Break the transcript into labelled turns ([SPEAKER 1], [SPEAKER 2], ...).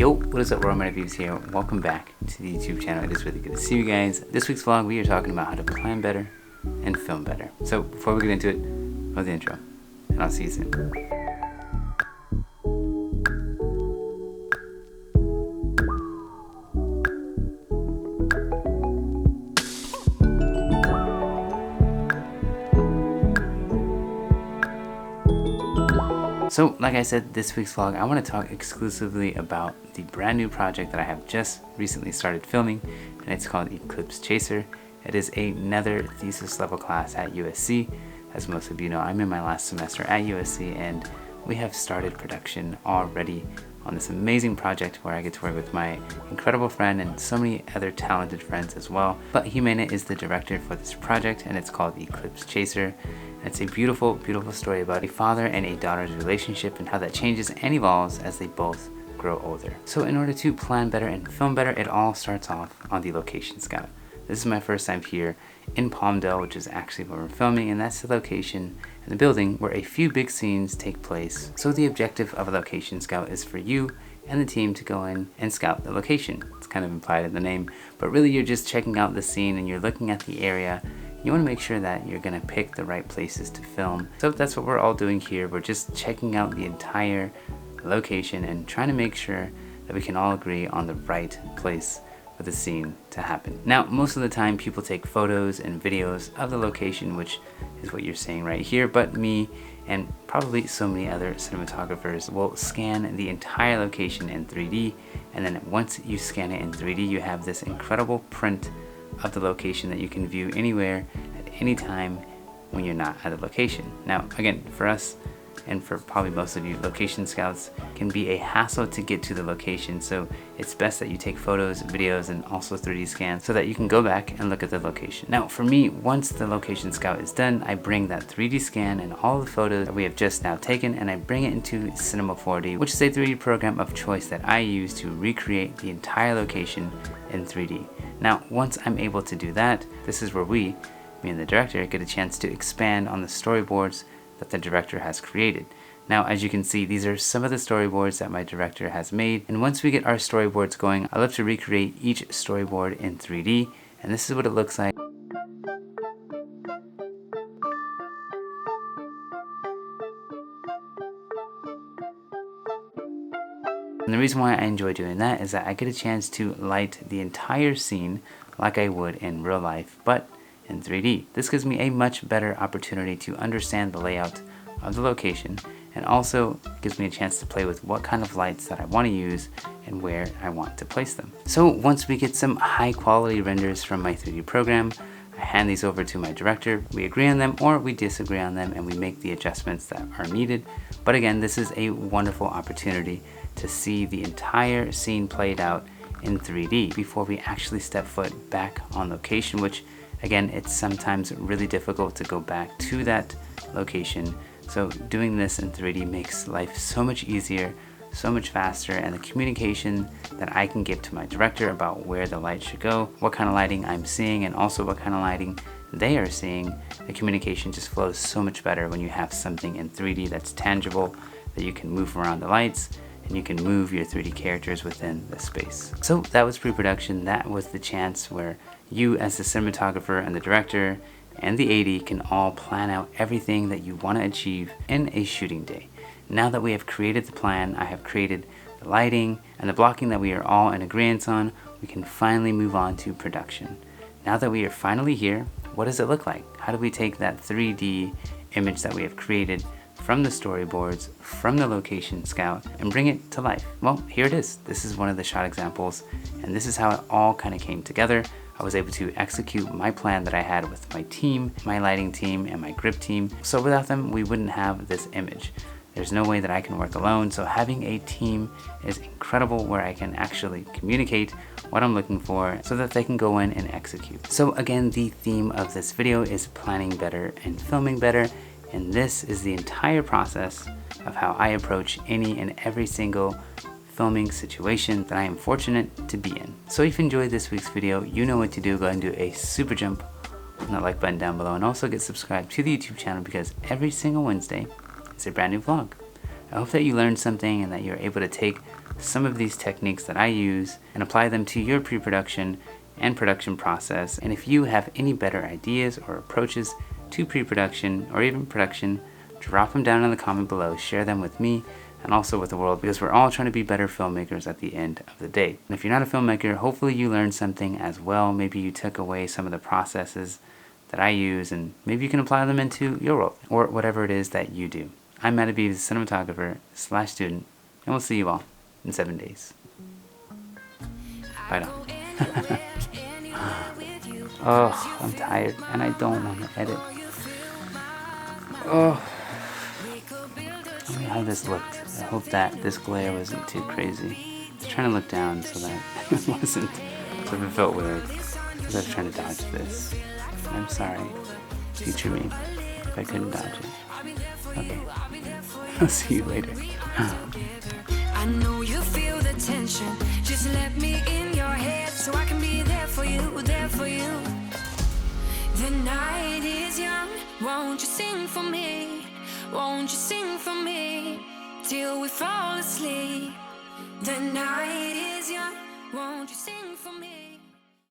[SPEAKER 1] Yo, what is up, Roman Reviews here. Welcome back to the YouTube channel. It is really good to see you guys. This week's vlog, we are talking about how to plan better and film better. So before we get into it, roll the intro, and I'll see you soon. So, like I said, this week's vlog, I want to talk exclusively about the brand new project that I have just recently started filming, and it's called Eclipse Chaser. It is another thesis level class at USC. As most of you know, I'm in my last semester at USC, and we have started production already on this amazing project where I get to work with my incredible friend and so many other talented friends as well. But Jimena is the director for this project, and it's called Eclipse Chaser. It's a beautiful, beautiful story about a father and a daughter's relationship and how that changes and evolves as they both grow older. So in order to plan better and film better, it all starts off on the location scout. This is my first time here in Palmdale, which is actually where we're filming, and that's the location and the building where a few big scenes take place. So the objective of a location scout is for you and the team to go in and scout the location. It's kind of implied in the name, but really you're just checking out the scene and you're looking at the area. You want to make sure that you're going to pick the right places to film. So that's what we're all doing here. We're just checking out the entire location and trying to make sure that we can all agree on the right place for the scene to happen. Now, most of the time people take photos and videos of the location, which is what you're seeing right here, but me and probably so many other cinematographers will scan the entire location in 3D, and then once you scan it in 3D, you have this incredible print of the location that you can view anywhere at any time when you're not at the location. Now, again, for us and for probably most of you, location scouts can be a hassle to get to the location, so it's best that you take photos, videos, and also 3D scans so that you can go back and look at the location. Now, for me, once the location scout is done, I bring that 3D scan and all the photos that we have just now taken, and I bring it into Cinema 4D, which is a 3D program of choice that I use to recreate the entire location in 3D. Now, once I'm able to do that, this is where me and the director, get a chance to expand on the storyboards that the director has created. Now, as you can see, these are some of the storyboards that my director has made, and once we get our storyboards going, I love to recreate each storyboard in 3D, and this is what it looks like. And the reason why I enjoy doing that is that I get a chance to light the entire scene like I would in real life, but in 3D. This gives me a much better opportunity to understand the layout of the location, and also gives me a chance to play with what kind of lights that I want to use and where I want to place them. So once we get some high quality renders from my 3D program, I hand these over to my director. We agree on them or we disagree on them, and we make the adjustments that are needed. But again, this is a wonderful opportunity to see the entire scene played out in 3D before we actually step foot back on location, which again, it's sometimes really difficult to go back to that location. So doing this in 3D makes life so much easier, so much faster, and the communication that I can give to my director about where the light should go, what kind of lighting I'm seeing, and also what kind of lighting they are seeing, the communication just flows so much better when you have something in 3D that's tangible, that you can move around the lights, and you can move your 3D characters within the space. So that was pre-production. That was the chance where you as the cinematographer and the director and the AD can all plan out everything that you want to achieve in a shooting day. Now that we have created the plan, I have created the lighting and the blocking that we are all in agreement on, we can finally move on to production. Now that we are finally here, what does it look like? How do we take that 3D image that we have created from the storyboards, from the location scout, and bring it to life? Well, here it is. This is one of the shot examples, and this is how it all kind of came together. I was able to execute my plan that I had with my team, my lighting team, and my grip team. So without them, we wouldn't have this image. There's no way that I can work alone, so having a team is incredible, where I can actually communicate what I'm looking for so that they can go in and execute. So again, the theme of this video is planning better and filming better, and this is the entire process of how I approach any and every single filming situation that I am fortunate to be in. So if you enjoyed this week's video, you know what to do. Go ahead and do a super jump on that like button down below, and also get subscribed to the YouTube channel, because every single Wednesday is a brand new vlog. I hope that you learned something and that you're able to take some of these techniques that I use and apply them to your pre-production and production process. And if you have any better ideas or approaches to pre-production or even production, drop them down in the comment below, share them with me and also with the world, because we're all trying to be better filmmakers at the end of the day. And if you're not a filmmaker, hopefully you learned something as well. Maybe you took away some of the processes that I use and maybe you can apply them into your world or whatever it is that you do. I'm Matt Habib, cinematographer / student, and we'll see you all in 7 days. Bye now. Oh, I'm tired and I don't want to edit. Oh, let me how this looked. I hope that this glare wasn't too crazy. I was trying to look down so that it wasn't, so if it felt weird, because I was trying to dodge this. I'm sorry, future me, if I couldn't dodge it. Okay, I'll see you later.
[SPEAKER 2] I know you feel the tension. Just let me in your head so I can be there for you, there for you. The night is young, won't you sing for me? Won't you sing for me till we fall asleep? The night is young, won't you sing for me?